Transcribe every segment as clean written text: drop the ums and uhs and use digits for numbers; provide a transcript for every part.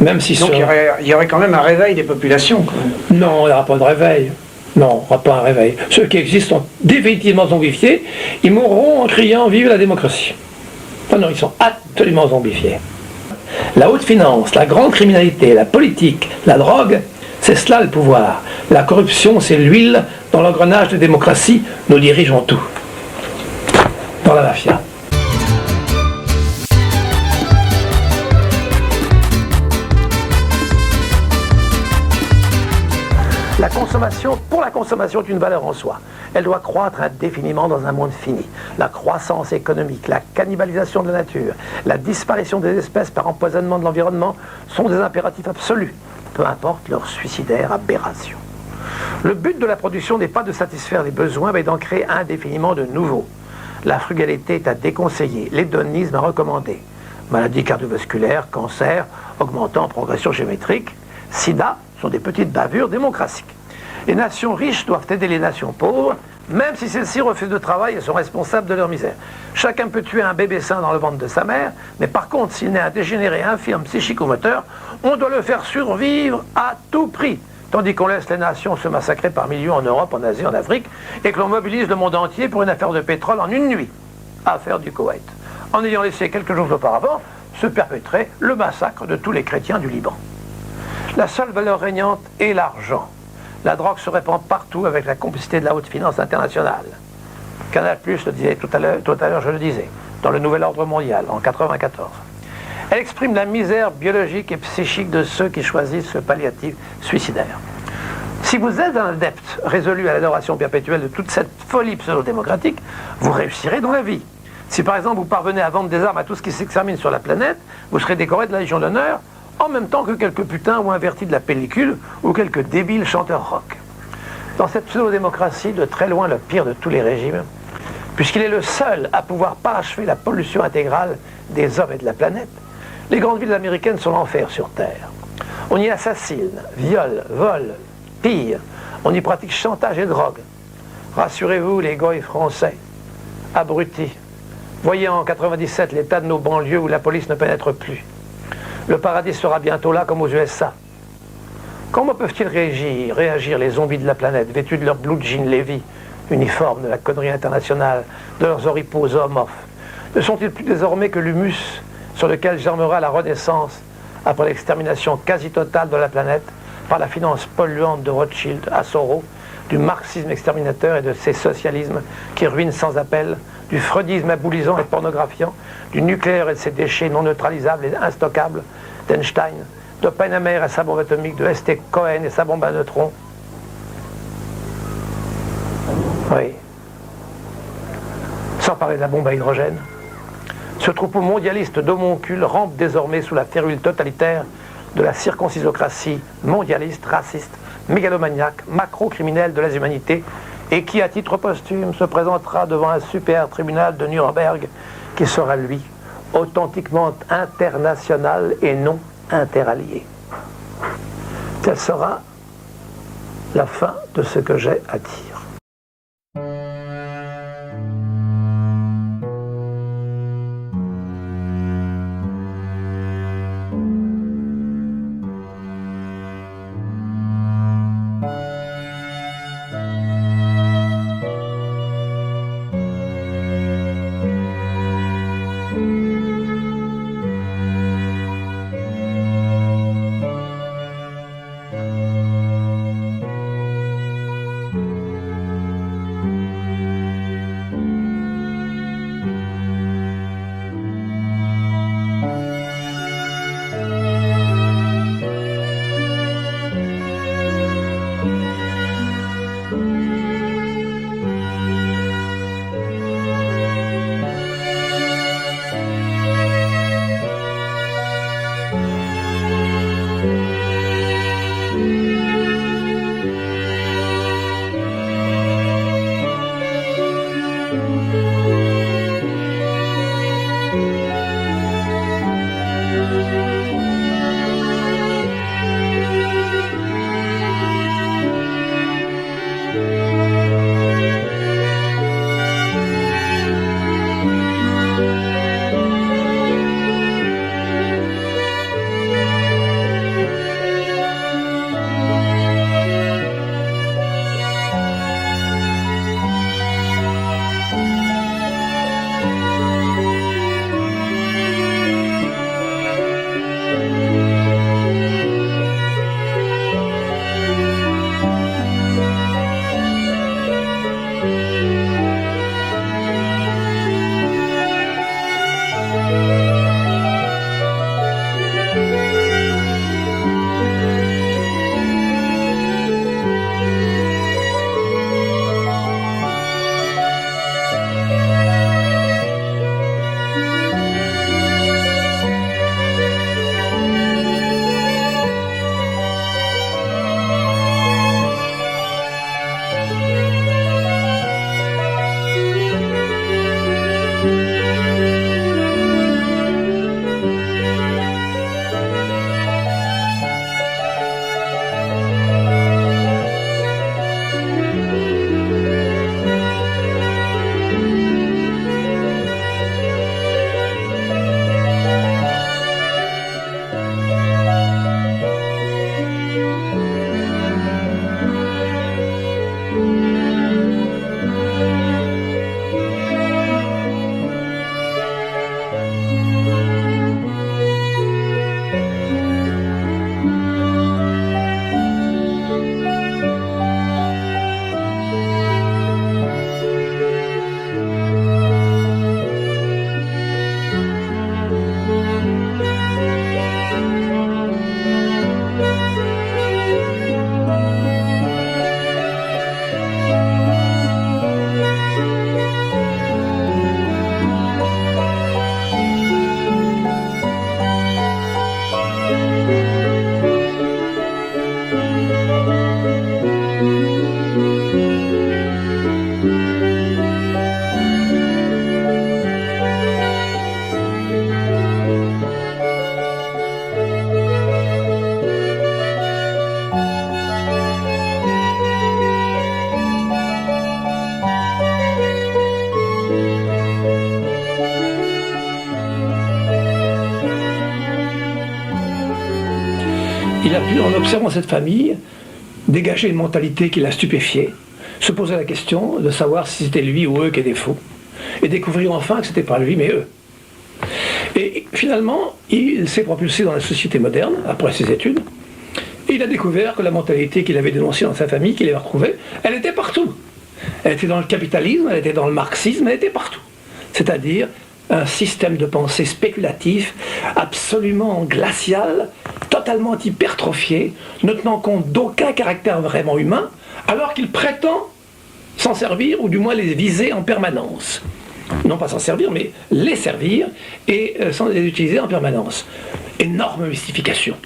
Même si Donc il y aurait quand même un réveil des populations, quoi. Non, il n'y aura pas de réveil. Non, il n'y aura pas un réveil. Ceux qui existent sont définitivement zombifiés. Ils mourront en criant « Vive la démocratie ». Non, non, ils sont absolument zombifiés. La haute finance, la grande criminalité, la politique, la drogue, c'est cela le pouvoir. La corruption, c'est l'huile dans l'engrenage de démocratie. Nous dirigeons tout. Dans la mafia. La consommation, pour la consommation, est une valeur en soi. Elle doit croître indéfiniment dans un monde fini. La croissance économique, la cannibalisation de la nature, la disparition des espèces par empoisonnement de l'environnement sont des impératifs absolus, peu importe leur suicidaire aberration. Le but de la production n'est pas de satisfaire les besoins, mais d'en créer indéfiniment de nouveaux. La frugalité est à déconseiller, l'hédonisme à recommander. Maladies cardiovasculaires, cancer, augmentant en progression géométrique, sida sont des petites bavures démocratiques. Les nations riches doivent aider les nations pauvres, même si celles-ci refusent de travail et sont responsables de leur misère. Chacun peut tuer un bébé sain dans le ventre de sa mère, mais par contre, s'il naît un dégénéré infirme psychico-moteur, on doit le faire survivre à tout prix. Tandis qu'on laisse les nations se massacrer par millions en Europe, en Asie, en Afrique, et que l'on mobilise le monde entier pour une affaire de pétrole en une nuit. Affaire du Koweït. En ayant laissé quelques jours auparavant se perpétrer le massacre de tous les chrétiens du Liban. La seule valeur régnante est l'argent. La drogue se répand partout avec la complicité de la haute finance internationale. Canal+ le disait tout à l'heure, je le disais, dans le Nouvel Ordre Mondial, en 1994. Elle exprime la misère biologique et psychique de ceux qui choisissent ce palliatif suicidaire. Si vous êtes un adepte résolu à l'adoration perpétuelle de toute cette folie pseudo-démocratique, vous réussirez dans la vie. Si par exemple vous parvenez à vendre des armes à tout ce qui s'extermine sur la planète, vous serez décoré de la Légion d'honneur, en même temps que quelques putains ou invertis de la pellicule ou quelques débiles chanteurs rock. Dans cette pseudo-démocratie, de très loin le pire de tous les régimes, puisqu'il est le seul à pouvoir parachever la pollution intégrale des hommes et de la planète, les grandes villes américaines sont l'enfer sur Terre. On y assassine, viole, vole, pille, on y pratique chantage et drogue. Rassurez-vous, les goïs français, abrutis, voyez en 97 l'état de nos banlieues où la police ne pénètre plus. Le paradis sera bientôt là comme aux USA. Comment peuvent-ils réagir les zombies de la planète, vêtus de leur blue jean Levi, uniforme de la connerie internationale, de leurs oripeaux zoomorphes? Ne sont-ils plus désormais que l'humus sur lequel germera la renaissance après l'extermination quasi totale de la planète par la finance polluante de Rothschild à Soros, du marxisme exterminateur et de ses socialismes qui ruinent sans appel, du freudisme aboulisant et pornographiant, du nucléaire et de ses déchets non neutralisables et instockables, d'Einstein, d'Oppenheimer et sa bombe atomique, de S.T. Cohen et sa bombe à neutrons. Oui. Sans parler de la bombe à hydrogène. Ce troupeau mondialiste d'homoncules rampe désormais sous la férule totalitaire de la circoncisocratie mondialiste, raciste, mégalomaniaque, macro-criminelle de les humanités, et qui, à titre posthume, se présentera devant un super tribunal de Nuremberg qui sera, lui, authentiquement international et non interallié. Telle sera la fin de ce que j'ai à dire. il a pu, en observant cette famille, dégager une mentalité qui l'a stupéfié, se poser la question de savoir si c'était lui ou eux qui étaient faux, et découvrir enfin que c'était pas lui mais eux. Et finalement, il s'est propulsé dans la société moderne, après ses études, et il a découvert que la mentalité qu'il avait dénoncée dans sa famille, qu'il avait retrouvée, elle était partout. Elle était dans le capitalisme, elle était dans le marxisme, elle était partout. C'est-à-dire un système de pensée spéculatif, absolument glacial, totalement hypertrophié, ne tenant compte d'aucun caractère vraiment humain, alors qu'il prétend s'en servir, ou du moins les viser en permanence. Non pas s'en servir, mais les servir, et sans les utiliser en permanence. Énorme mystification.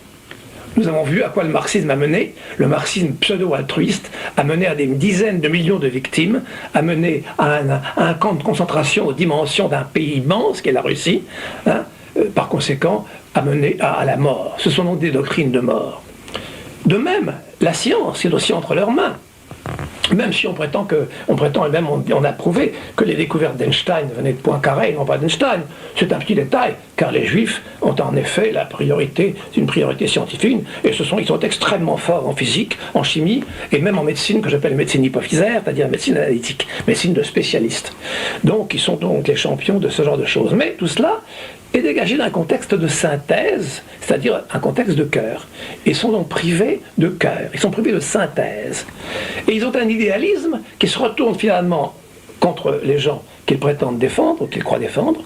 Nous avons vu à quoi le marxisme a mené. Le marxisme pseudo-altruiste a mené à des dizaines de millions de victimes, a mené à un camp de concentration aux dimensions d'un pays immense, qu'est la Russie, hein, par conséquent, a mené à la mort. Ce sont donc des doctrines de mort. De même, la science est aussi entre leurs mains. Même si on prétend et même on a prouvé que les découvertes d'Einstein venaient de Poincaré et non pas d'Einstein. C'est un petit détail, car les Juifs ont en effet la priorité, c'est une priorité scientifique, et ils sont extrêmement forts en physique, en chimie, et même en médecine, que j'appelle médecine hypophysaire, c'est-à-dire médecine analytique, médecine de spécialistes. Donc, ils sont donc les champions de ce genre de choses. Mais tout cela est dégagé d'un contexte de synthèse, c'est-à-dire un contexte de cœur. Ils sont donc privés de cœur, ils sont privés de synthèse. Et ils ont un idéalisme qui se retourne finalement contre les gens qu'ils prétendent défendre, ou qu'ils croient défendre,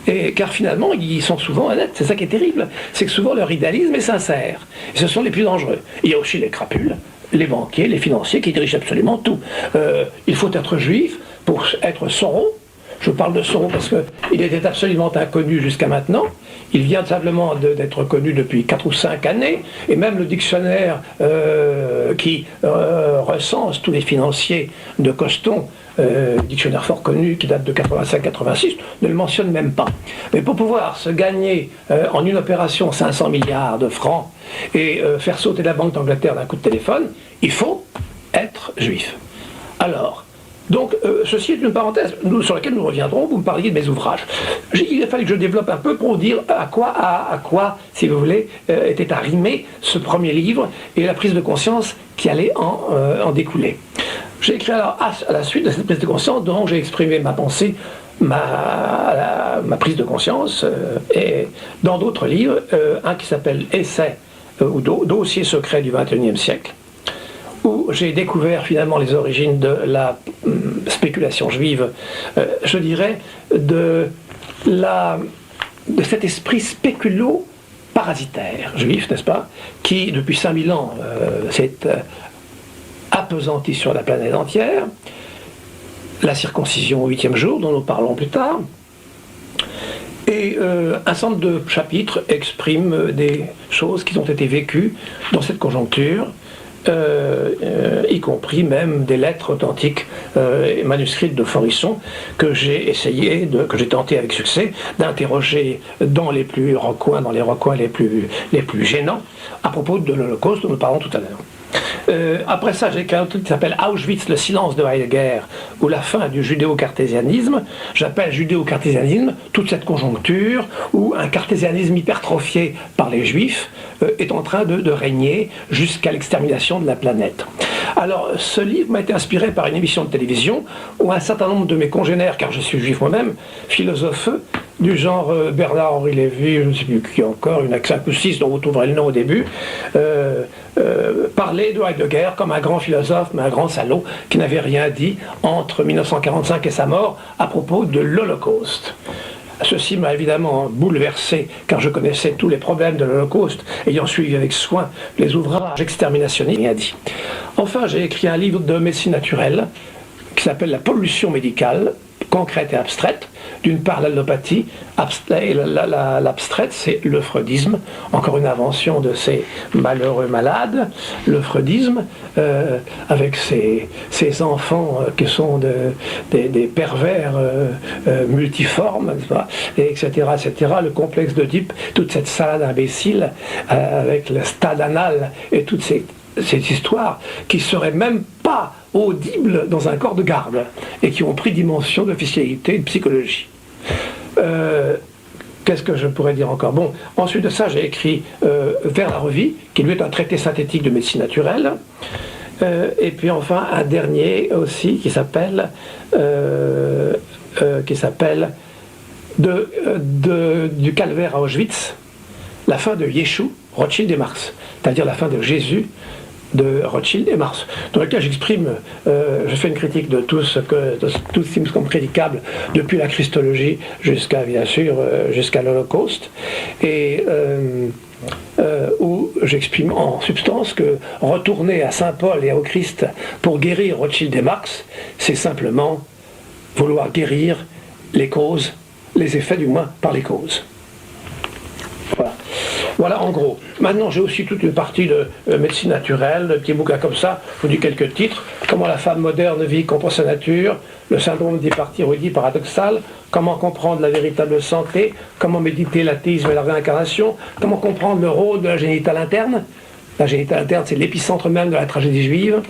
et car finalement ils sont souvent honnêtes. C'est ça qui est terrible, c'est que souvent leur idéalisme est sincère. Et ce sont les plus dangereux. Il y a aussi les crapules, les banquiers, les financiers qui dirigent absolument tout. Il faut être juif pour être Soros. Je parle de Soros parce qu'il était absolument inconnu jusqu'à maintenant. Il vient simplement d'être connu depuis 4 ou 5 années, et même le dictionnaire qui recense tous les financiers de Coston, dictionnaire fort connu qui date de 85-86, ne le mentionne même pas. Mais pour pouvoir se gagner en une opération 500 milliards de francs et faire sauter la Banque d'Angleterre d'un coup de téléphone, il faut être juif. Alors, donc, ceci est une parenthèse sur laquelle nous reviendrons. Vous me parliez de mes ouvrages. Il a fallu que je développe un peu pour dire à quoi, si vous voulez, était arrimé ce premier livre et la prise de conscience qui allait en découler. J'ai écrit alors à la suite de cette prise de conscience, dont j'ai exprimé ma pensée, ma prise de conscience, et dans d'autres livres, un qui s'appelle Essai ou Dossier secret du XXIe siècle, où j'ai découvert finalement les origines de la spéculation juive, je dirais, de cet esprit spéculo-parasitaire juif, n'est-ce pas, qui depuis 5000 ans s'est appesanti sur la planète entière, la circoncision au 8e jour, dont nous parlons plus tard, et un certain nombre de chapitres expriment des choses qui ont été vécues dans cette conjoncture, y compris même des lettres authentiques manuscrites de Forisson que j'ai tenté avec succès d'interroger dans les recoins les plus gênants à propos de l'Holocauste dont nous parlons tout à l'heure. Après ça, j'ai écrit un truc qui s'appelle Auschwitz, le silence de Heidegger, ou la fin du judéo-cartésianisme. J'appelle judéo-cartésianisme toute cette conjoncture où un cartésianisme hypertrophié par les juifs est en train de régner jusqu'à l'extermination de la planète. Alors, ce livre m'a été inspiré par une émission de télévision où un certain nombre de mes congénères, car je suis juif moi-même, philosophes du genre Bernard-Henri Lévy, je ne sais plus qui encore, une 5 ou 6 dont vous trouverez le nom au début, parlait de Heidegger comme un grand philosophe, mais un grand salaud, qui n'avait rien dit entre 1945 et sa mort à propos de l'Holocauste. Ceci m'a évidemment bouleversé, car je connaissais tous les problèmes de l'Holocauste, ayant suivi avec soin les ouvrages exterminationnistes, rien dit. Enfin, j'ai écrit un livre de médecine naturelle, qui s'appelle La pollution médicale, concrète et abstraite. D'une part, l'allopathie, et l'abstraite, c'est le freudisme, encore une invention de ces malheureux malades, le freudisme, avec ces enfants qui sont des pervers multiformes, etc., etc., le complexe d'Oedipe, toute cette salade imbécile, avec le stade anal et toutes ces histoires qui ne seraient même pas audibles dans un corps de garde et qui ont pris dimension d'officialité et de psychologie. Qu'est-ce que je pourrais dire encore? Bon, ensuite de ça, j'ai écrit Vers la revie, qui lui est un traité synthétique de médecine naturelle. Et puis enfin, un dernier aussi qui s'appelle du calvaire à Auschwitz, la fin de Yeshua, Rothschild et Marx, c'est-à-dire la fin de Jésus, de Rothschild et Marx, dans lequel j'exprime, je fais une critique de tout ce qui me semble critiquable, depuis la Christologie jusqu'à, bien sûr, jusqu'à l'Holocauste, et où j'exprime en substance que retourner à Saint Paul et au Christ pour guérir Rothschild et Marx, c'est simplement vouloir guérir les causes, les effets du moins par les causes. Voilà. Voilà en gros. Maintenant j'ai aussi toute une partie de médecine naturelle, de petits bouquins comme ça, je vous dis quelques titres. Comment la femme moderne vit contre sa nature, le syndrome d'hyperthyroïdie paradoxale, comment comprendre la véritable santé, comment méditer l'athéisme et la réincarnation, comment comprendre le rôle de la génitale interne. La génitale interne, c'est l'épicentre même de la tragédie juive.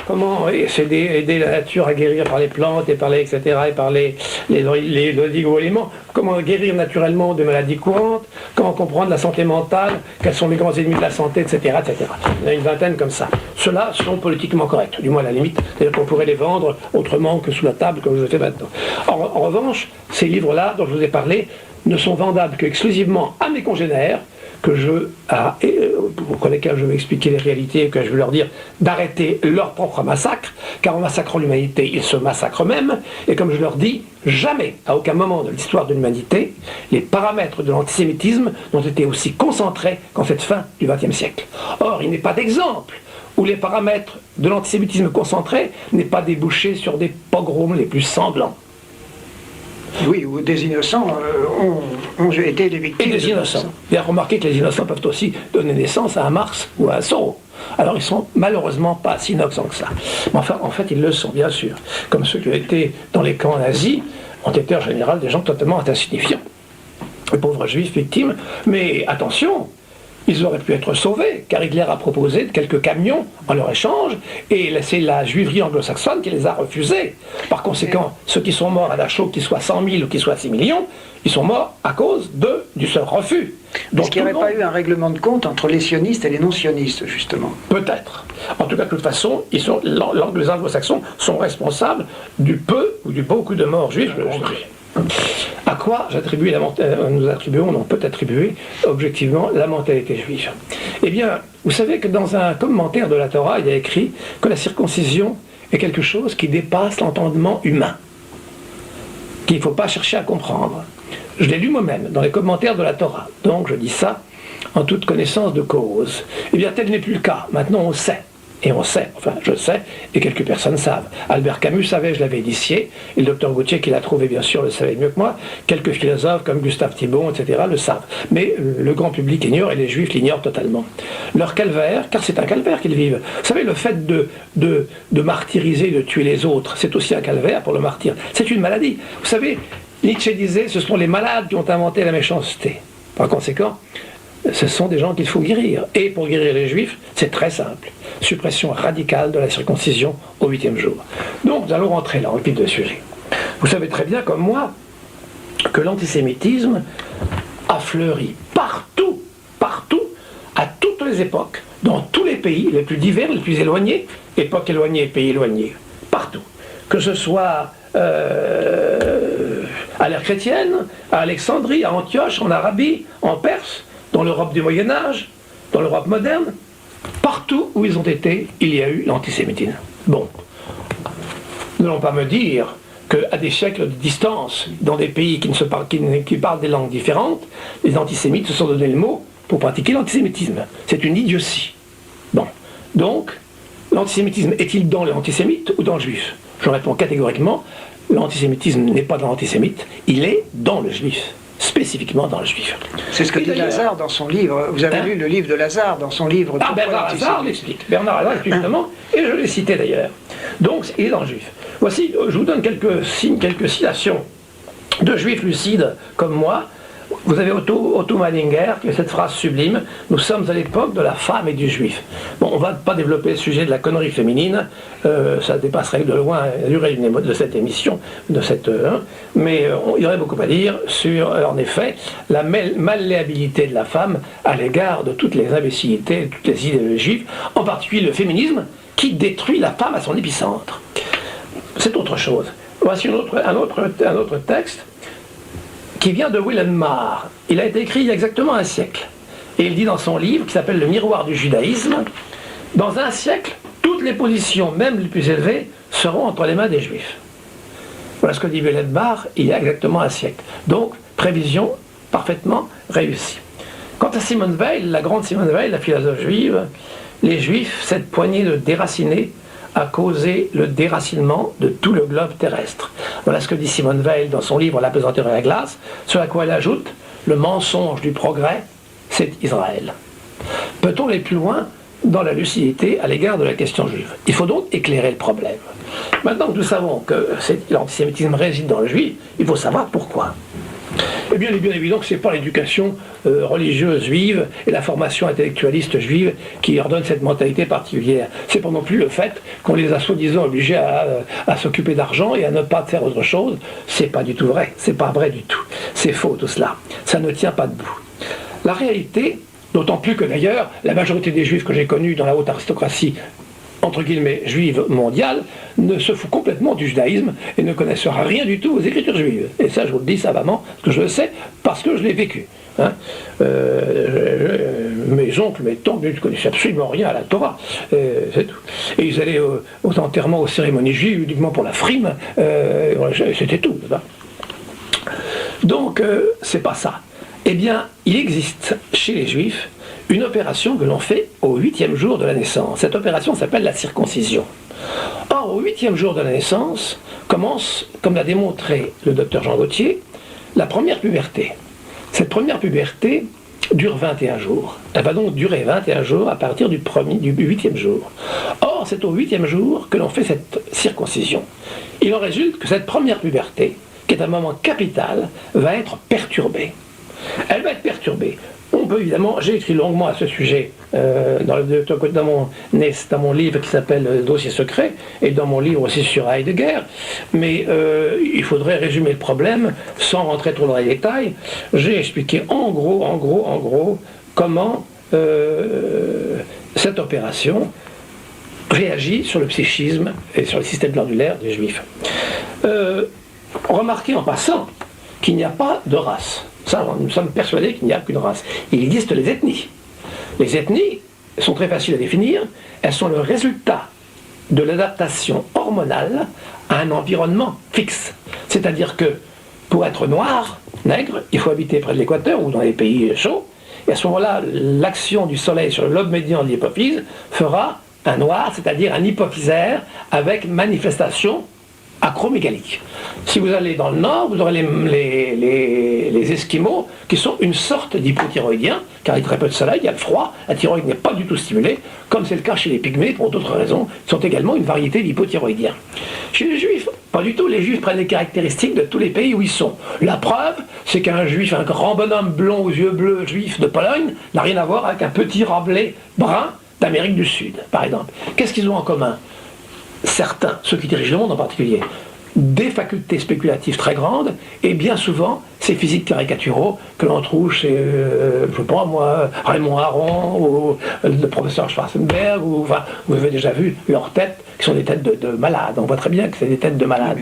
Comment aider la nature à guérir par les plantes et par les etc. et par les oligo-éléments. Comment guérir naturellement de maladies courantes. Comment comprendre la santé mentale. Quels sont les grands ennemis de la santé, etc. etc. Il y en a une vingtaine comme ça. Ceux-là sont politiquement corrects, du moins à la limite. C'est-à-dire qu'on pourrait les vendre autrement que sous la table, comme je le fais maintenant. En revanche, ces livres-là dont je vous ai parlé ne sont vendables qu'exclusivement à mes congénères, pour lesquels je vais expliquer les réalités et que je vais leur dire d'arrêter leur propre massacre, car en massacrant l'humanité, ils se massacrent eux-mêmes, et comme je leur dis, jamais, à aucun moment de l'histoire de l'humanité, les paramètres de l'antisémitisme n'ont été aussi concentrés qu'en cette fin du XXe siècle. Or, il n'est pas d'exemple où les paramètres de l'antisémitisme concentré n'aient pas débouché sur des pogroms les plus sanglants. Oui, où des innocents ont été des victimes. Et des innocents. Bien remarqué que les innocents peuvent aussi donner naissance à un Marx ou à un Soro. Alors ils sont malheureusement pas si innocents que ça. Mais enfin, en fait, ils le sont, bien sûr. Comme ceux qui ont été dans les camps nazis, ont été en général des gens totalement insignifiants. Les pauvres juifs victimes. Mais attention, ils auraient pu être sauvés, car Hitler a proposé quelques camions en leur échange, et c'est la juiverie anglo-saxonne qui les a refusés. Par conséquent, ceux qui sont morts à Dachau, qu'ils soient 100 000 ou qu'ils soient 6 millions, ils sont morts à cause du seul refus. Est-ce qu'il n'y aurait pas eu un règlement de compte entre les sionistes et les non-sionistes, justement? Peut-être. En tout cas, de toute façon, les anglo-saxons sont responsables du peu ou du beaucoup de morts juifs. À quoi nous attribuons, on peut attribuer objectivement la mentalité juive? Eh bien, vous savez que dans un commentaire de la Torah, il y a écrit que la circoncision est quelque chose qui dépasse l'entendement humain, qu'il ne faut pas chercher à comprendre. Je l'ai lu moi-même dans les commentaires de la Torah, donc je dis ça en toute connaissance de cause. Eh bien, tel n'est plus le cas. Maintenant, on sait. Et on sait, enfin je sais, et quelques personnes savent. Albert Camus savait, je l'avais initié, et le docteur Gauthier qui l'a trouvé bien sûr le savait mieux que moi, quelques philosophes comme Gustave Thibon, etc. le savent. Mais le grand public ignore et les juifs l'ignorent totalement. Leur calvaire, car c'est un calvaire qu'ils vivent. Vous savez, le fait de martyriser, de tuer les autres, c'est aussi un calvaire pour le martyr. C'est une maladie. Vous savez, Nietzsche disait, ce sont les malades qui ont inventé la méchanceté. Par conséquent, ce sont des gens qu'il faut guérir. Et pour guérir les juifs, c'est très simple. Suppression radicale de la circoncision au 8e jour. Donc nous allons rentrer là, en vif du sujet. Vous savez très bien, comme moi, que l'antisémitisme a fleuri partout, à toutes les époques, dans tous les pays, les plus divers, les plus éloignés, époques éloignées, pays éloignés, partout. Que ce soit à l'ère chrétienne, à Alexandrie, à Antioche, en Arabie, en Perse, dans l'Europe du Moyen-Âge, dans l'Europe moderne, partout où ils ont été, il y a eu l'antisémitisme. Bon, n'allons pas me dire qu'à des siècles de distance, dans des pays qui parlent des langues différentes, les antisémites se sont donné le mot pour pratiquer l'antisémitisme. C'est une idiotie. Bon, donc, l'antisémitisme est-il dans l'antisémite ou dans le juif? Je réponds catégoriquement, l'antisémitisme n'est pas dans l'antisémite, il est dans le juif. Spécifiquement dans le juif. C'est ce que dit Lazare dans son livre. Vous avez lu le livre de Lazare dans son livre. Bernard Lazare l'explique. Bernard Lazare l'explique justement, et je l'ai cité d'ailleurs. Donc, il est dans le juif. Voici, je vous donne quelques citations de juifs lucides comme moi, Vous avez Otto Malinger qui a cette phrase sublime: nous sommes à l'époque de la femme et du juif. Bon, on ne va pas développer le sujet de la connerie féminine, ça dépasserait de loin la durée de cette émission, mais il y aurait beaucoup à dire sur, en effet, la malléabilité de la femme à l'égard de toutes les imbécilités, de toutes les idées juives, en particulier le féminisme qui détruit la femme à son épicentre. C'est autre chose. Voici un autre texte qui vient de Wilhelm Marr. Il a été écrit il y a exactement un siècle. Et il dit dans son livre, qui s'appelle Le miroir du judaïsme, dans un siècle, toutes les positions, même les plus élevées, seront entre les mains des juifs. Voilà ce que dit Wilhelm Marr il y a exactement un siècle. Donc, prévision parfaitement réussie. Quant à Simone Weil, la grande Simone Weil, la philosophe juive, les juifs, cette poignée de déracinés, a causé le déracinement de tout le globe terrestre. Voilà ce que dit Simone Weil dans son livre La pesanteur et la glace, sur à quoi elle ajoute: le mensonge du progrès, c'est Israël. Peut-on aller plus loin dans la lucidité à l'égard de la question juive? Il faut donc éclairer le problème. Maintenant que nous savons que l'antisémitisme réside dans le juif, il faut savoir pourquoi. Eh bien, il est bien évident que ce n'est pas l'éducation religieuse juive et la formation intellectualiste juive qui leur donne cette mentalité particulière. C'est pas non plus le fait qu'on les a soi-disant obligés à s'occuper d'argent et à ne pas faire autre chose. C'est pas du tout vrai. C'est pas vrai du tout. C'est faux tout cela. Ça ne tient pas debout. La réalité, d'autant plus que d'ailleurs, la majorité des juifs que j'ai connus dans la haute aristocratie, entre guillemets, juive mondiale, ne se fout complètement du judaïsme et ne connaissent rien du tout aux écritures juives. Et ça, je vous le dis savamment, parce que je le sais, parce que je l'ai vécu. Hein. Mes oncles, mes tantes ne connaissaient absolument rien à la Torah. C'est tout. Et ils allaient aux enterrements, aux cérémonies juives, uniquement pour la frime. C'était tout. Donc, c'est pas ça. Eh bien, il existe chez les juifs une opération que l'on fait au 8e jour de la naissance. Cette opération s'appelle la circoncision. Or, au 8e jour de la naissance, commence, comme l'a démontré le docteur Jean Gauthier, la première puberté. Cette première puberté dure 21 jours. Elle va donc durer 21 jours à partir du 8e jour. Or, c'est au 8e jour que l'on fait cette circoncision. Il en résulte que cette première puberté, qui est un moment capital, va être perturbée. Elle va être perturbée. On peut évidemment, j'ai écrit longuement à ce sujet dans mon livre qui s'appelle Dossier secret et dans mon livre aussi sur Heidegger, mais il faudrait résumer le problème sans rentrer trop dans les détails. J'ai expliqué en gros comment cette opération réagit sur le psychisme et sur le système glandulaire des juifs. Remarquez en passant qu'il n'y a pas de race. Ça, nous sommes persuadés qu'il n'y a qu'une race. Il existe les ethnies. Les ethnies sont très faciles à définir. Elles sont le résultat de l'adaptation hormonale à un environnement fixe. C'est-à-dire que pour être noir, nègre, il faut habiter près de l'équateur ou dans les pays chauds. Et à ce moment-là, l'action du soleil sur le lobe médian de l'hypophyse fera un noir, c'est-à-dire un hypophysaire avec manifestation acromégalique. Si vous allez dans le nord, vous aurez les Esquimaux qui sont une sorte d'hypothyroïdiens, car il y a très peu de soleil, il y a le froid, la thyroïde n'est pas du tout stimulée, comme c'est le cas chez les Pygmées pour d'autres raisons, qui sont également une variété d'hypothyroïdiens. Chez les Juifs, pas du tout, les Juifs prennent les caractéristiques de tous les pays où ils sont. La preuve, c'est qu'un Juif, un grand bonhomme blond aux yeux bleus, Juif de Pologne, n'a rien à voir avec un petit Rabelais brun d'Amérique du Sud, par exemple. Qu'est-ce qu'ils ont en commun ? Certains, ceux qui dirigent le monde en particulier, des facultés spéculatives très grandes et bien souvent ces physiques caricaturaux que l'on trouve chez, je sais pas moi, Raymond Aron ou le professeur Schwarzenberg, ou enfin, vous avez déjà vu leurs têtes qui sont des têtes de malades. On voit très bien que c'est des têtes de malades.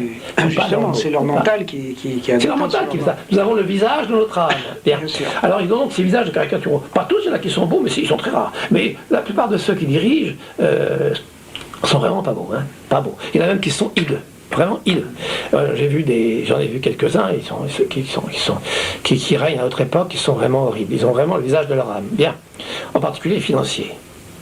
Justement, c'est leur mental qui a... C'est leur mental qui fait ça. Nous avons le visage de notre âme. Bien sûr. Alors ils ont donc ces visages de caricaturaux. Pas tous, il y en a qui sont beaux, mais ils sont très rares. Mais la plupart de ceux qui dirigent sont vraiment pas beaux, hein, pas beaux. Il y en a même qui sont hideux, vraiment hideux. J'en ai vu quelques-uns, qui règnent à notre époque, qui sont vraiment horribles. Ils ont vraiment le visage de leur âme. Bien. En particulier les financiers.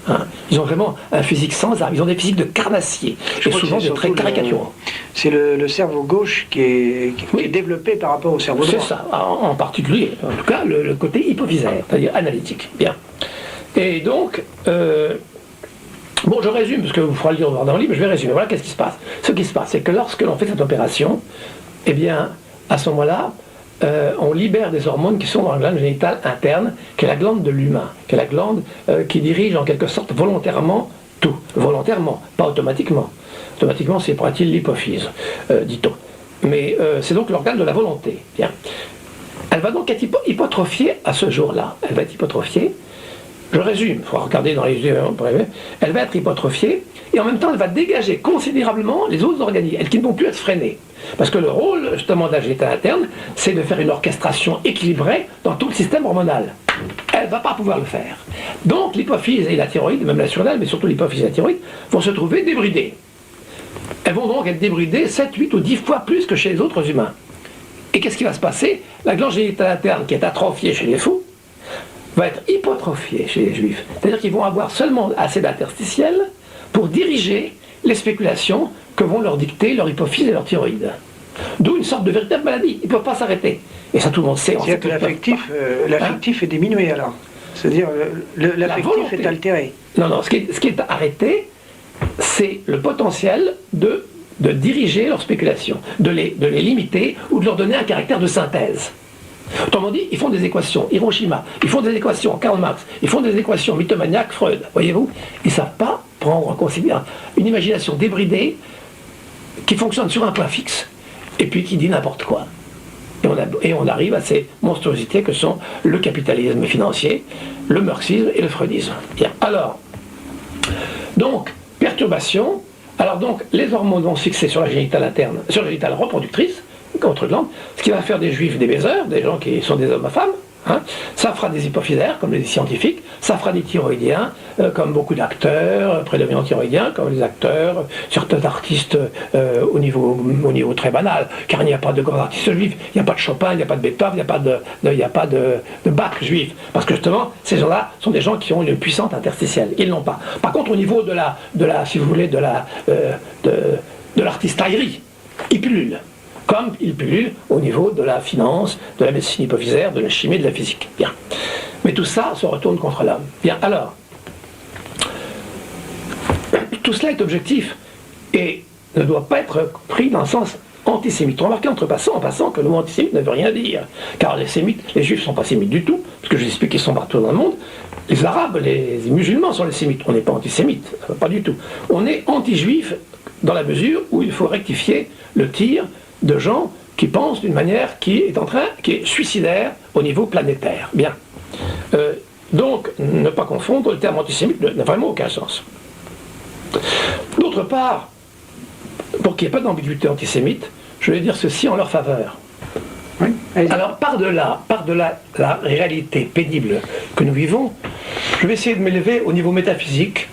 Hein. Ils ont vraiment un physique sans âme. Ils ont des physiques de carnassiers. Et souvent des traits caricaturaux. C'est le cerveau gauche qui est développé par rapport au cerveau droit. C'est ça, en particulier. En tout cas, le côté hypophysaire, c'est-à-dire analytique. Bien. Et donc... Bon, je résume, parce que vous ferez le lire dans le livre, mais je vais résumer. Voilà qu'est-ce qui se passe. Ce qui se passe, c'est que lorsque l'on fait cette opération, eh bien, à ce moment-là, on libère des hormones qui sont dans la glande génitale interne, qui est la glande de l'humain, qui est la glande qui dirige en quelque sorte volontairement tout. Volontairement, pas automatiquement. Automatiquement, c'est paraît-il l'hypophyse, dit-on. Mais c'est donc l'organe de la volonté. Bien. Elle va donc être hypotrophiée à ce jour-là. Elle va être hypotrophiée. Je résume, il faut regarder dans les yeux. Elle va être hypotrophiée et en même temps, elle va dégager considérablement les autres organismes, elles qui ne vont plus être freinées. Parce que le rôle, justement, de la génitale interne, c'est de faire une orchestration équilibrée dans tout le système hormonal. Elle ne va pas pouvoir le faire. Donc, l'hypophyse et la thyroïde, même la surrénale, mais surtout l'hypophyse et la thyroïde, vont se trouver débridées. Elles vont donc être débridées 7, 8 ou 10 fois plus que chez les autres humains. Et qu'est-ce qui va se passer? La glande génitale interne, qui est atrophiée chez les fous, va être hypotrophiée chez les juifs. C'est-à-dire qu'ils vont avoir seulement assez d'interstitiels pour diriger les spéculations que vont leur dicter leur hypophyse et leur thyroïde. D'où une sorte de véritable maladie. Ils ne peuvent pas s'arrêter. Et ça, tout le monde sait. C'est-à-dire que l'affectif est diminué alors. C'est-à-dire l'affectif est altéré. Non, ce qui est arrêté, c'est le potentiel de diriger leurs spéculations, de les limiter ou de leur donner un caractère de synthèse. Autrement dit, ils font des équations, Hiroshima, ils font des équations, Karl Marx, ils font des équations, mythomaniaques, Freud, voyez-vous. Ils ne savent pas prendre en considération une imagination débridée qui fonctionne sur un point fixe et puis qui dit n'importe quoi. Et on arrive à ces monstruosités que sont le capitalisme financier, le marxisme et le freudisme. Bien. Alors, donc, perturbation. Alors donc, les hormones vont se fixer sur la génitale interne, sur la génitale reproductrice, contre glande, ce qui va faire des juifs des baiseurs, des gens qui sont des hommes à femmes. Hein. Ça fera des hypophysaires, comme les scientifiques, ça fera des thyroïdiens, comme beaucoup d'acteurs, prédominants thyroïdiens, comme les acteurs, certains artistes au niveau très banal, car il n'y a pas de grands artistes juifs, il n'y a pas de Chopin, il n'y a pas de Beethoven, il n'y a pas de Bach juif, parce que justement, ces gens-là sont des gens qui ont une puissance interstitielle, ils ne l'ont pas. Par contre, au niveau de l'artistaillerie, ils pullulent. Comme il pullule au niveau de la finance, de la médecine hypophysaire, de la chimie, de la physique. Bien. Mais tout ça se retourne contre l'homme. Bien, alors, tout cela est objectif et ne doit pas être pris dans le sens antisémite. Remarquez en passant que le mot antisémite ne veut rien dire. Car les juifs ne sont pas sémites du tout, parce que je vous explique qu'ils sont partout dans le monde. Les arabes, les musulmans sont les sémites. On n'est pas antisémites, pas du tout. On est anti-juif dans la mesure où il faut rectifier le tir de gens qui pensent d'une manière qui est suicidaire au niveau planétaire. Bien. Donc, ne pas confondre, le terme antisémite n'a vraiment aucun sens. D'autre part, pour qu'il n'y ait pas d'ambiguïté antisémite, je vais dire ceci en leur faveur. Oui. Alors, par-delà la réalité pénible que nous vivons, je vais essayer de m'élever au niveau métaphysique,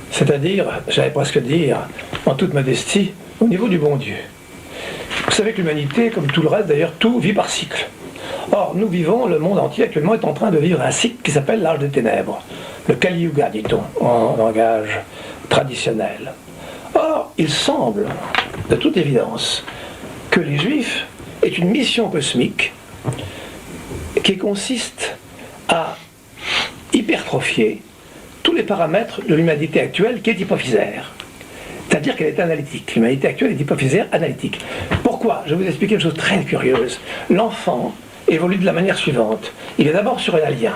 c'est-à-dire, j'allais presque dire, en toute modestie, au niveau du bon Dieu. Vous savez que l'humanité, comme tout le reste d'ailleurs, tout vit par cycle. Or, nous vivons, le monde entier actuellement est en train de vivre un cycle qui s'appelle l'âge des ténèbres. Le Kali Yuga, dit-on, en langage traditionnel. Or, il semble, de toute évidence, que les Juifs aient une mission cosmique qui consiste à hypertrophier tous les paramètres de l'humanité actuelle qui est hypophysaire. C'est-à-dire qu'elle est analytique. L'humanité actuelle est hypophysaire analytique. Pourquoi? Je vais vous expliquer une chose très curieuse. L'enfant évolue de la manière suivante. Il est d'abord surrénalien,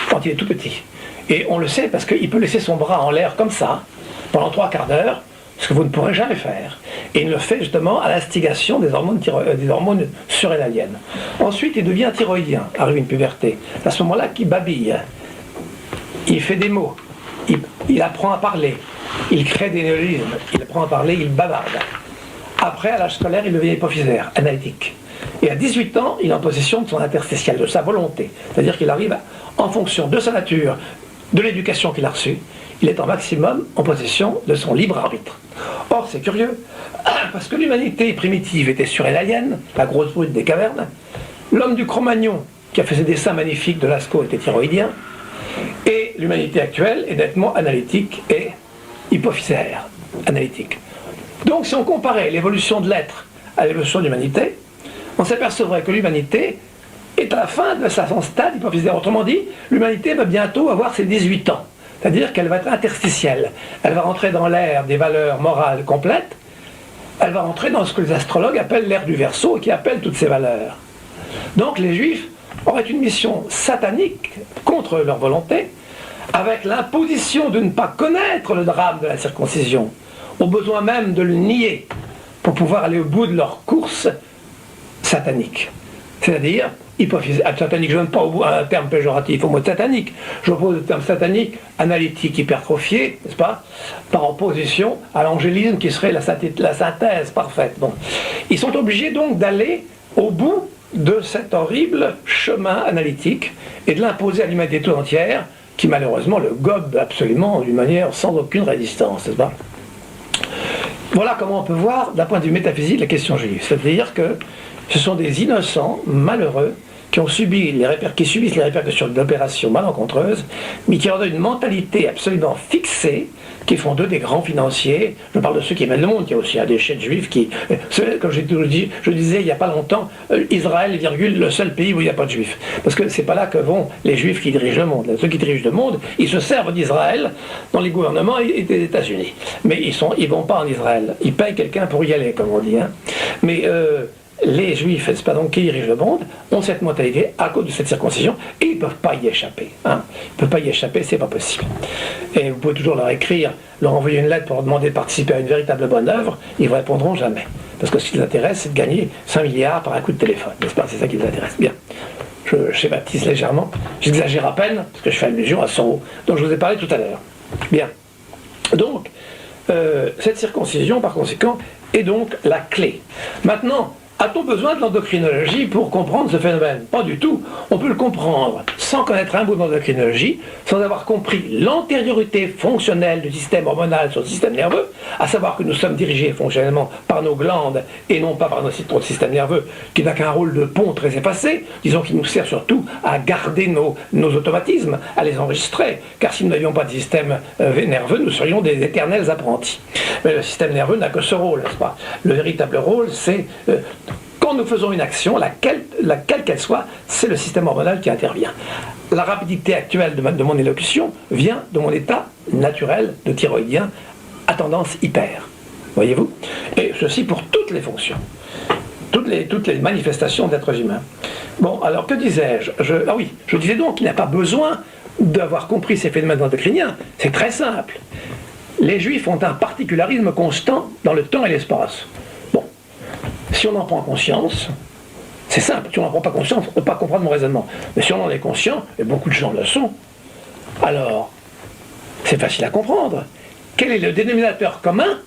quand il est tout petit. Et on le sait parce qu'il peut laisser son bras en l'air comme ça, pendant 3/4 d'heure, ce que vous ne pourrez jamais faire. Et il le fait justement à l'instigation des hormones surrénaliennes. Ensuite, il devient thyroïdien, arrive une puberté. À ce moment-là, il babille. Il fait des mots. Il apprend à parler. Il crée des néologismes, il apprend à parler, il bavarde. Après, à l'âge scolaire, il devient hypophysaire, analytique. Et à 18 ans, il est en possession de son interstitiel, de sa volonté. C'est-à-dire qu'il arrive, en fonction de sa nature, de l'éducation qu'il a reçue, il est en maximum en possession de son libre arbitre. Or, c'est curieux, parce que l'humanité primitive était surrénalienne, la grosse brute des cavernes. L'homme du Cro-Magnon, qui a fait ses dessins magnifiques de Lascaux, était thyroïdien. Et l'humanité actuelle est nettement analytique et hypophysaire, analytique. Donc si on comparait l'évolution de l'être à l'évolution de l'humanité, on s'apercevrait que l'humanité est à la fin de son stade hypophysaire. Autrement dit, l'humanité va bientôt avoir ses 18 ans. C'est-à-dire qu'elle va être interstitielle. Elle va rentrer dans l'ère des valeurs morales complètes. Elle va rentrer dans ce que les astrologues appellent l'ère du Verseau et qui appelle toutes ces valeurs. Donc les Juifs auraient une mission satanique contre leur volonté, avec l'imposition de ne pas connaître le drame de la circoncision, au besoin même de le nier, pour pouvoir aller au bout de leur course satanique. C'est-à-dire, satanique, je ne donne pas un terme péjoratif au mot satanique, je oppose le terme satanique, analytique, hypertrophié, n'est-ce pas, par opposition à l'angélisme qui serait la synthèse parfaite. Bon. Ils sont obligés donc d'aller au bout de cet horrible chemin analytique et de l'imposer à l'humanité tout entière, qui malheureusement le gobe absolument d'une manière sans aucune résistance, n'est-ce pas? Voilà comment on peut voir d'un point de vue métaphysique la question juive. C'est-à-dire que ce sont des innocents, malheureux, qui subissent les répercussions de l'opération malencontreuse, mais qui ont une mentalité absolument fixée, qui font d'eux des grands financiers. Je parle de ceux qui mènent le monde. Il y a aussi des chefs juifs qui... Comme je disais il n'y a pas longtemps, Israël, virgule, le seul pays où il n'y a pas de juifs. Parce que c'est pas là que vont les juifs qui dirigent le monde. Ceux qui dirigent le monde, ils se servent d'Israël dans les gouvernements et des États-Unis. Mais ils vont pas en Israël. Ils payent quelqu'un pour y aller, comme on dit. Hein. Mais... les Juifs, c'est pas donc qui dirigent le monde, ont cette mentalité à cause de cette circoncision et ils ne peuvent pas y échapper. Hein. Ils ne peuvent pas y échapper, c'est pas possible. Et vous pouvez toujours leur écrire, leur envoyer une lettre pour leur demander de participer à une véritable bonne œuvre, ils ne vous répondront jamais. Parce que ce qui les intéresse, c'est de gagner 5 milliards par un coup de téléphone. N'est-ce pas? C'est ça qui les intéresse. Bien. Je schématise légèrement, j'exagère à peine, parce que je fais allusion à Soro, dont je vous ai parlé tout à l'heure. Bien. Donc, cette circoncision, par conséquent, est donc la clé. Maintenant, a-t-on besoin de l'endocrinologie pour comprendre ce phénomène? Pas du tout. On peut le comprendre sans connaître un bout d'endocrinologie, sans avoir compris l'antériorité fonctionnelle du système hormonal sur le système nerveux, à savoir que nous sommes dirigés fonctionnellement par nos glandes et non pas par notre système nerveux, qui n'a qu'un rôle de pont très effacé, disons qu'il nous sert surtout à garder nos automatismes, à les enregistrer, car si nous n'avions pas de système nerveux, nous serions des éternels apprentis. Mais le système nerveux n'a que ce rôle, n'est-ce pas? Le véritable rôle, c'est... quand nous faisons une action, laquelle qu'elle soit, c'est le système hormonal qui intervient. La rapidité actuelle de mon élocution vient de mon état naturel de thyroïdien à tendance hyper. Voyez-vous? Et ceci pour toutes les fonctions, toutes les manifestations d'êtres humains. Bon, alors que disais-je? Je disais donc qu'il n'y a pas besoin d'avoir compris ces phénomènes endocriniens. C'est très simple. Les Juifs ont un particularisme constant dans le temps et l'espace. Si on en prend conscience, c'est simple, si on n'en prend pas conscience, on ne peut pas comprendre mon raisonnement. Mais si on en est conscient, et beaucoup de gens le sont, alors c'est facile à comprendre. Quel est le dénominateur commun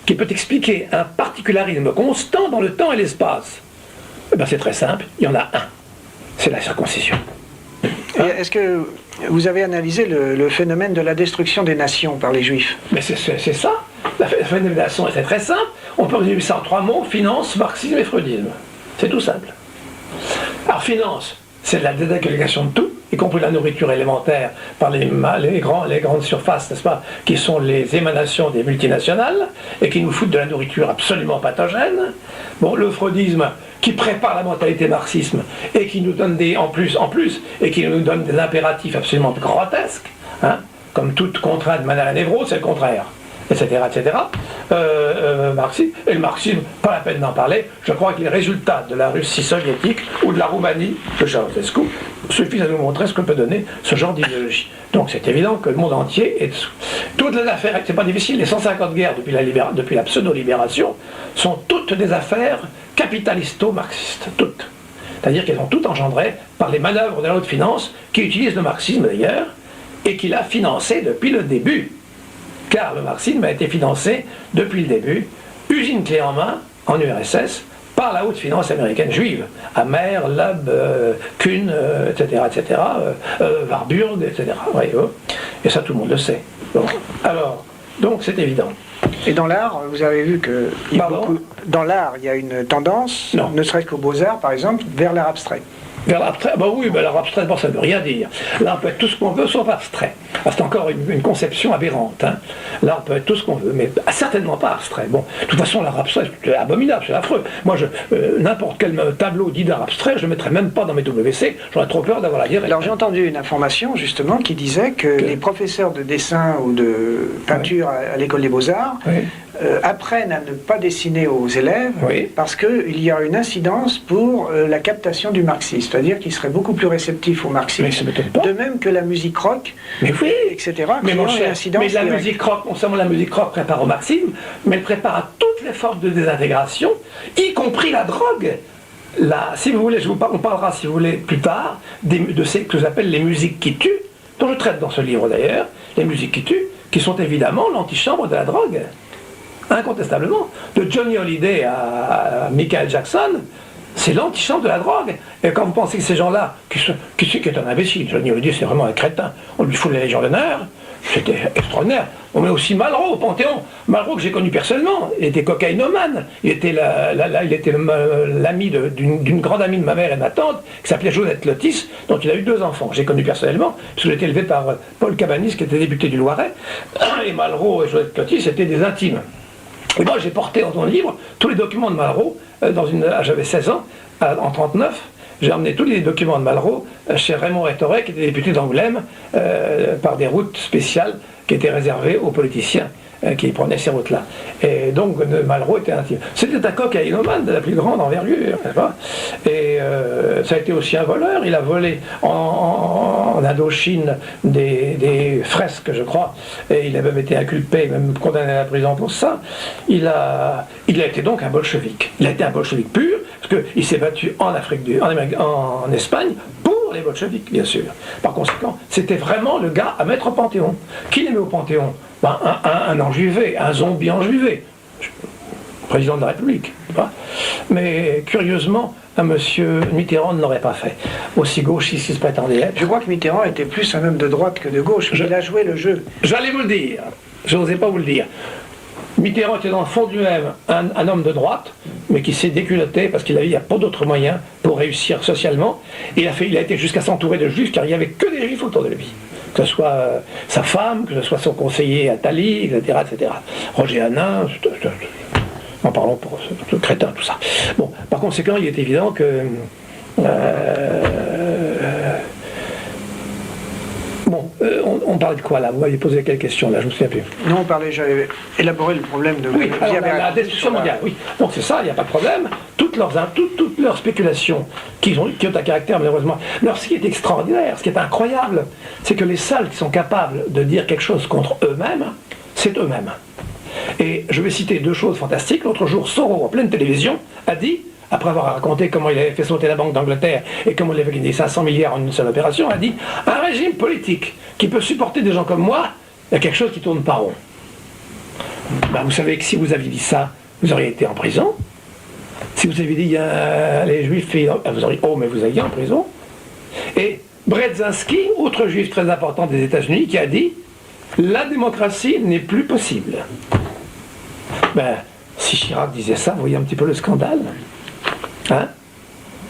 qui peut expliquer un particularisme constant dans le temps et l'espace? Eh bien c'est très simple, il y en a un, c'est la circoncision. Est-ce que vous avez analysé le phénomène de la destruction des nations par les Juifs? Mais c'est ça. La phénomène des nations est très simple. On peut résumer ça en 3 mots: finance, marxisme et freudisme. C'est tout simple. Alors finance, c'est la désagrégation de tout, y compris la nourriture élémentaire par les grandes surfaces, n'est-ce pas, qui sont les émanations des multinationales et qui nous foutent de la nourriture absolument pathogène. Bon, le freudisme qui prépare la mentalité marxisme et qui nous donne en plus, et qui nous donne des impératifs absolument grotesques, hein, comme toute contrainte mène à la névrose, c'est le contraire, etc. Marxisme, et le marxisme, pas la peine d'en parler. Je crois que les résultats de la Russie soviétique ou de la Roumanie de Ceausescu suffisent à nous montrer ce que peut donner ce genre d'idéologie. Donc c'est évident que le monde entier est dessous. Toutes les affaires, c'est pas difficile, les 150 guerres depuis la pseudo-libération sont toutes des affaires capitalisto-marxistes, toutes. C'est-à-dire qu'elles sont toutes engendrées par les manœuvres de la haute finance qui utilisent le marxisme d'ailleurs et qui l'a financé depuis le début. Car le marxisme a été financé depuis le début, usine clé en main, en URSS, par la haute finance américaine juive. Amer, Loeb, Kuhn, etc., Warburg, etc. Voyez-vous. Et ça, tout le monde le sait. Bon. Alors, donc c'est évident. Et dans l'art, vous avez vu que dans l'art, il y a une tendance, ne serait-ce qu'aux Beaux-Arts, par exemple, vers l'art abstrait. Vers l'abstrait, oui, l'art abstrait, ça ne veut rien dire. L'art peut être tout ce qu'on veut, sauf abstrait. C'est encore une conception aberrante. Hein. L'art peut être tout ce qu'on veut, mais certainement pas abstrait. Bon, de toute façon, l'art abstrait, c'est abominable, c'est affreux. Moi, n'importe quel tableau dit d'art abstrait, je ne mettrais même pas dans mes WC, j'aurais trop peur d'avoir la dire. Alors j'ai entendu une information, justement, qui disait que les professeurs de dessin ou de peinture à l'école des Beaux-Arts apprennent à ne pas dessiner aux élèves parce qu'il y a une incidence pour la captation du marxisme, c'est-à-dire qu'ils seraient beaucoup plus réceptifs au marxisme, de même que la musique rock, etc. Mais la musique rock, non seulement la musique rock prépare au marxisme, mais elle prépare à toutes les formes de désintégration, y compris la drogue. Là, si vous voulez, on parlera, si vous voulez, plus tard, de ce que j'appelle les musiques qui tuent, dont je traite dans ce livre d'ailleurs, les musiques qui tuent, qui sont évidemment l'antichambre de la drogue. Incontestablement. De Johnny Hallyday à Michael Jackson, c'est l'antichambre de la drogue. Et quand vous pensez que ces gens-là, qui est un imbécile, Johnny Hallyday c'est vraiment un crétin, on lui fout la Légion d'honneur, c'était extraordinaire. On met aussi Malraux au Panthéon. Malraux que j'ai connu personnellement, il était cocaïnomane. Il était l'ami d'une grande amie de ma mère et de ma tante, qui s'appelait Josette Lotis, dont il a eu 2 enfants. J'ai connu personnellement, parce que j'ai été élevé par Paul Cabanis, qui était député du Loiret. Et Malraux et Josette Lotis étaient des intimes. Et moi j'ai porté dans mon livre tous les documents de Malraux, j'avais 16 ans, en 1939. J'ai emmené tous les documents de Malraux chez Raymond Rétoré, qui était député d'Angoulême, par des routes spéciales qui étaient réservées aux politiciens qui prenaient ces routes-là. Et donc Malraux était intime. C'était un cocaïnomane de la plus grande envergure, n'est-ce pas ? Et ça a été aussi un voleur. Il a volé en Indochine des fresques, je crois, et il a même été inculpé, même condamné à la prison pour ça. Il a été donc un bolchevique. Il a été un bolchevique pur, parce qu'il s'est battu en Espagne pour les bolcheviques, bien sûr. Par conséquent, c'était vraiment le gars à mettre au Panthéon. Qui les met au Panthéon ? Un enjuivé, un zombie enjuivé, président de la République. Mais curieusement, un monsieur Mitterrand ne l'aurait pas fait. Aussi gauchiste qu'il se prétendait être. Je crois que Mitterrand était plus un homme de droite que de gauche. Il a joué le jeu. J'allais vous le dire. Je n'osais pas vous le dire. Mitterrand était dans le fond du même un homme de droite, mais qui s'est déculotté parce qu'il n'y a pas d'autres moyens pour réussir socialement. Il a été jusqu'à s'entourer de juifs, car il n'y avait que des juifs autour de lui. Que ce soit sa femme, que ce soit son conseiller Attali, etc., etc. Roger Hanin, en parlons pour ce crétin, tout ça. Bon, par conséquent, il est évident que on parlait de quoi là? Vous m'aviez posé quelle question là? Je me souviens plus. Non, j'avais élaboré le problème de... Oui, alors, la destruction mondiale, oui. Donc c'est ça, il n'y a pas de problème. Toutes leurs spéculations, qui ont un caractère malheureusement... Alors ce qui est extraordinaire, ce qui est incroyable, c'est que les seuls qui sont capables de dire quelque chose contre eux-mêmes, c'est eux-mêmes. Et je vais citer 2 choses fantastiques. L'autre jour, Soros, en pleine télévision, a dit, après avoir raconté comment il avait fait sauter la Banque d'Angleterre et comment il avait gagné 500 milliards en une seule opération, a dit « Un régime politique qui peut supporter des gens comme moi, il y a quelque chose qui tourne pas rond. » Vous savez que si vous aviez dit ça, vous auriez été en prison. Si vous aviez dit les Juifs, vous auriez mais vous alliez en prison. Et Brzezinski, autre juif très important des États-Unis, qui a dit « La démocratie n'est plus possible. » Si Chirac disait ça, vous voyez un petit peu le scandale. Hein?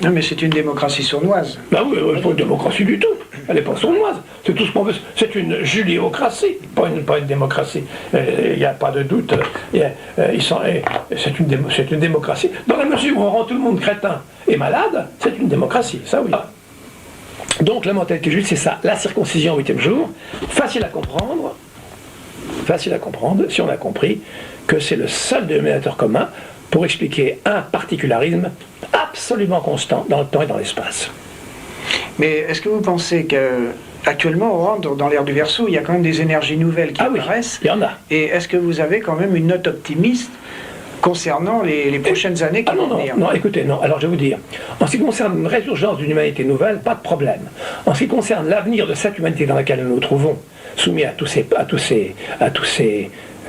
Non, mais c'est une démocratie sournoise. Oui, pas une démocratie du tout. Elle n'est pas sournoise. C'est tout ce qu'on veut. C'est une juliocratie, pas une démocratie. Il n'y a pas de doute. C'est une démocratie. Dans la mesure où on rend tout le monde crétin et malade, c'est une démocratie. Ça, oui. Donc, la mentalité juive, c'est ça. La circoncision au 8e jour, facile à comprendre, si on a compris que c'est le seul dénominateur commun pour expliquer un particularisme absolument constant dans le temps et dans l'espace. Mais est-ce que vous pensez qu'actuellement, on rentre dans l'ère du Verseau, il y a quand même des énergies nouvelles qui apparaissent? Il y en a. Et est-ce que vous avez quand même une note optimiste concernant les prochaines années qui vont venir? Non, écoutez, non. Alors je vais vous dire, en ce qui concerne une résurgence d'une humanité nouvelle, pas de problème. En ce qui concerne l'avenir de cette humanité dans laquelle nous nous trouvons, soumis à tous ces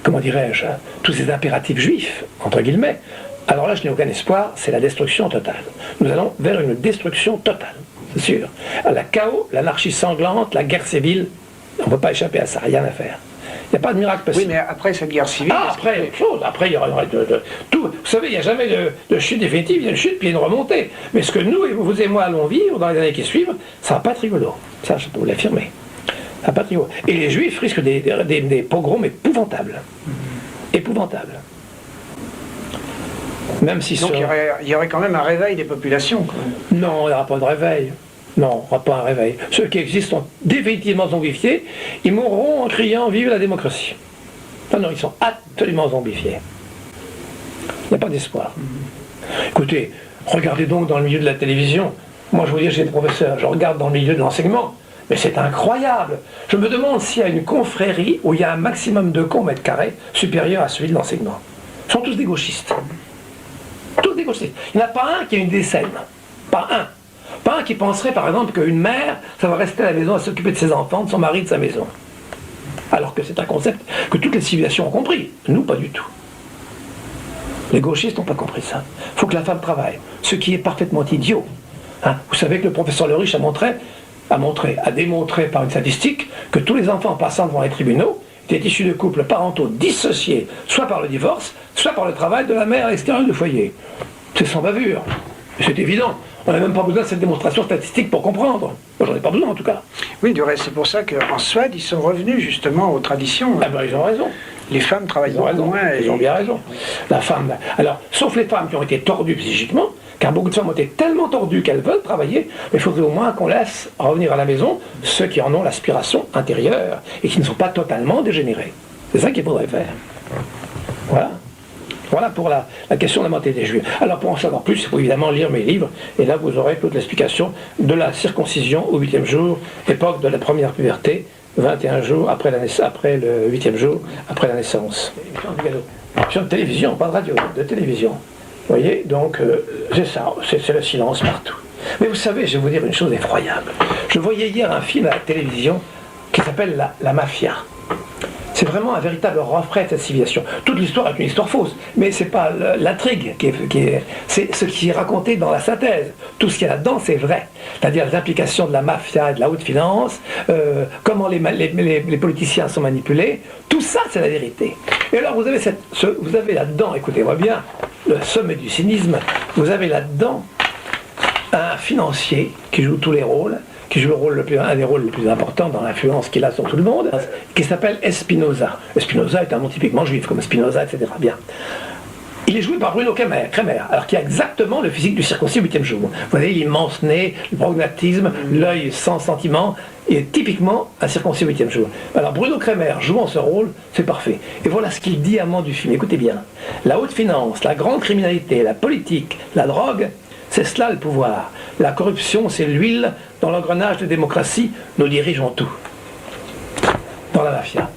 comment dirais-je, tous ces impératifs juifs, entre guillemets, alors là je n'ai aucun espoir, c'est la destruction totale. Nous allons vers une destruction totale, c'est sûr. La chaos, l'anarchie sanglante, la guerre civile, on ne peut pas échapper à ça, rien à faire. Il n'y a pas de miracle possible. Oui, mais après cette guerre civile... après, autre chose. Après, il y aura tout. Vous savez, il n'y a jamais de chute définitive, il y a une chute puis une remontée. Mais ce que nous, vous et moi, allons vivre dans les années qui suivent, ça ne va pas être rigolo. Ça, je peux vous l'affirmer. Ça va pas être rigolo. Et les Juifs risquent des pogroms épouvantables. Épouvantables. Même si donc il y aurait quand même un réveil des populations. Quoi. Non, il n'y aura pas de réveil. Non, il n'y aura pas un réveil. Ceux qui existent sont définitivement zombifiés. Ils mourront en criant « Vive la démocratie ». Non, non, ils sont absolument zombifiés. Il n'y a pas d'espoir. Écoutez, regardez donc dans le milieu de la télévision. Moi, je vous dis, j'ai des professeurs, je regarde dans le milieu de l'enseignement, mais c'est incroyable. Je me demande s'il y a une confrérie où il y a un maximum de cons au mètre carré supérieur à celui de l'enseignement. Ils sont tous des gauchistes. Tous des gauchistes. Il n'y en a pas un qui a une décenne. Pas un. Pas un qui penserait, par exemple, qu'une mère, ça va rester à la maison à s'occuper de ses enfants, de son mari, de sa maison. Alors que c'est un concept que toutes les civilisations ont compris. Nous, pas du tout. Les gauchistes n'ont pas compris ça. Il faut que la femme travaille. Ce qui est parfaitement idiot. Hein, vous savez que le professeur Le Riche a démontré par une statistique que tous les enfants passant devant les tribunaux étaient issus de couples parentaux dissociés, soit par le divorce, soit par le travail de la mère à l'extérieur du foyer. C'est sans bavure. C'est évident. On n'a même pas besoin de cette démonstration statistique pour comprendre. Moi, j'en ai pas besoin, en tout cas. Oui, du reste, c'est pour ça qu'en Suède, ils sont revenus justement aux traditions. Ah ben, ils ont raison. Les femmes travaillent beaucoup moins. Ils ont bien raison. La femme... Alors, sauf les femmes qui ont été tordues psychiquement, car beaucoup de femmes ont été tellement tordues qu'elles veulent travailler, mais il faudrait au moins qu'on laisse revenir à la maison ceux qui en ont l'aspiration intérieure et qui ne sont pas totalement dégénérés. C'est ça qu'il faudrait faire. Voilà. Voilà pour la question de la mentalité des Juifs. Alors pour en savoir plus, il faut évidemment lire mes livres, et là vous aurez toute l'explication de la circoncision au 8e jour, époque de la première puberté, 21 jours après le 8e jour, après la naissance. Émission de télévision, pas de radio, de télévision. Vous voyez, donc c'est ça, c'est le silence partout. Mais vous savez, je vais vous dire une chose effroyable. Je voyais hier un film à la télévision qui s'appelle la Mafia. C'est vraiment un véritable reflet de cette civilisation. Toute l'histoire est une histoire fausse, mais c'est pas l'intrigue c'est ce qui est raconté dans la synthèse. Tout ce qu'il y a là-dedans, c'est vrai. C'est-à-dire les implications de la mafia et de la haute finance, comment les politiciens sont manipulés, tout ça, c'est la vérité. Et alors, vous avez là-dedans, écoutez-moi bien, le sommet du cynisme, vous avez là-dedans un financier qui joue tous les rôles, qui joue un des rôles les plus importants dans l'influence qu'il a sur tout le monde, qui s'appelle Espinoza. Espinoza est un nom typiquement juif, comme Spinoza, etc. Bien. Il est joué par Bruno Kremer, alors qui a exactement le physique du circoncis 8e jour. Vous voyez, l'immense nez, le pragmatisme, l'œil sans sentiment, il est typiquement un circoncis 8e jour. Alors Bruno Kremer, jouant ce rôle, c'est parfait. Et voilà ce qu'il dit à moment du film, écoutez bien. La haute finance, la grande criminalité, la politique, la drogue, c'est cela le pouvoir. La corruption, c'est l'huile dans l'engrenage de démocratie. Nous dirigeons tout. Dans la mafia.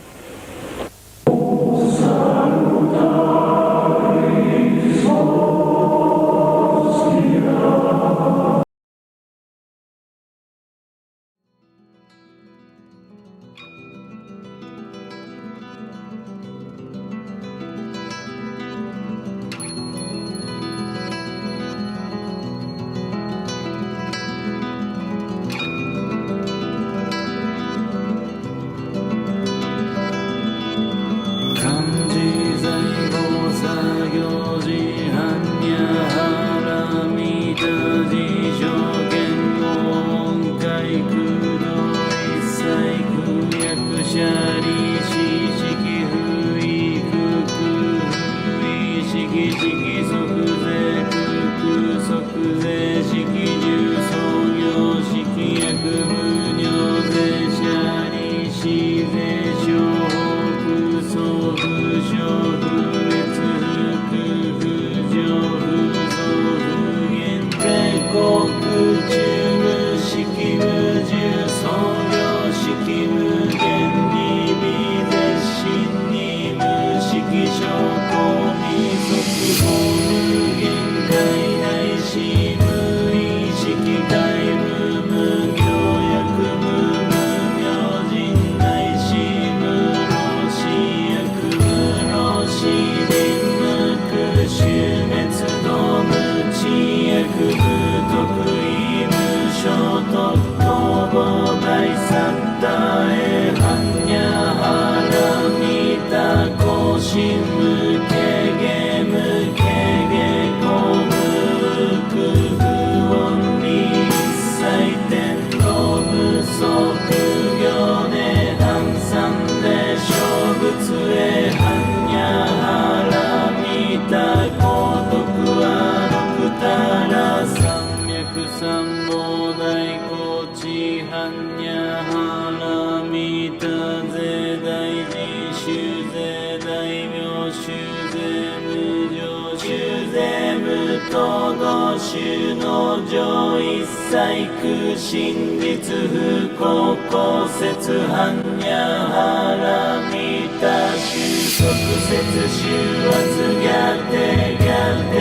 衆の上一切空真実不幸公説般若波羅蜜多収束節収圧ギャテギャテ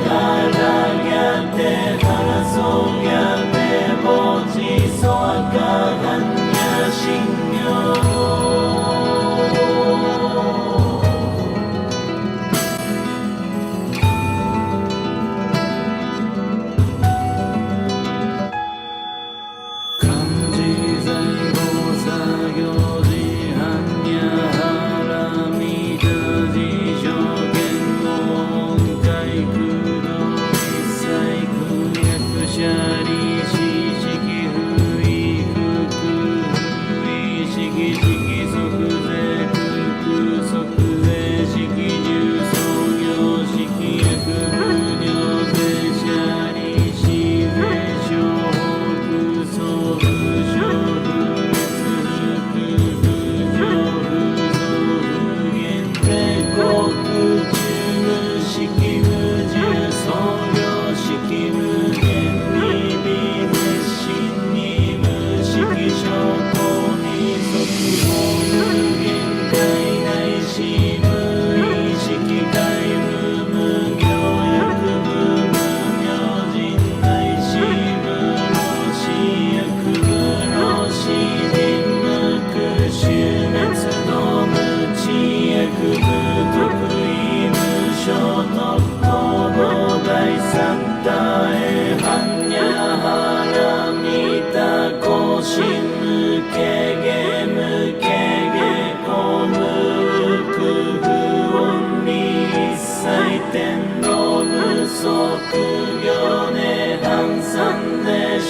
ハラギャテハラソギャテボチソアカ般若心経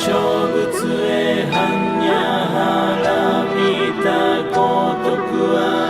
小仏へ般若波羅蜜多幸徳は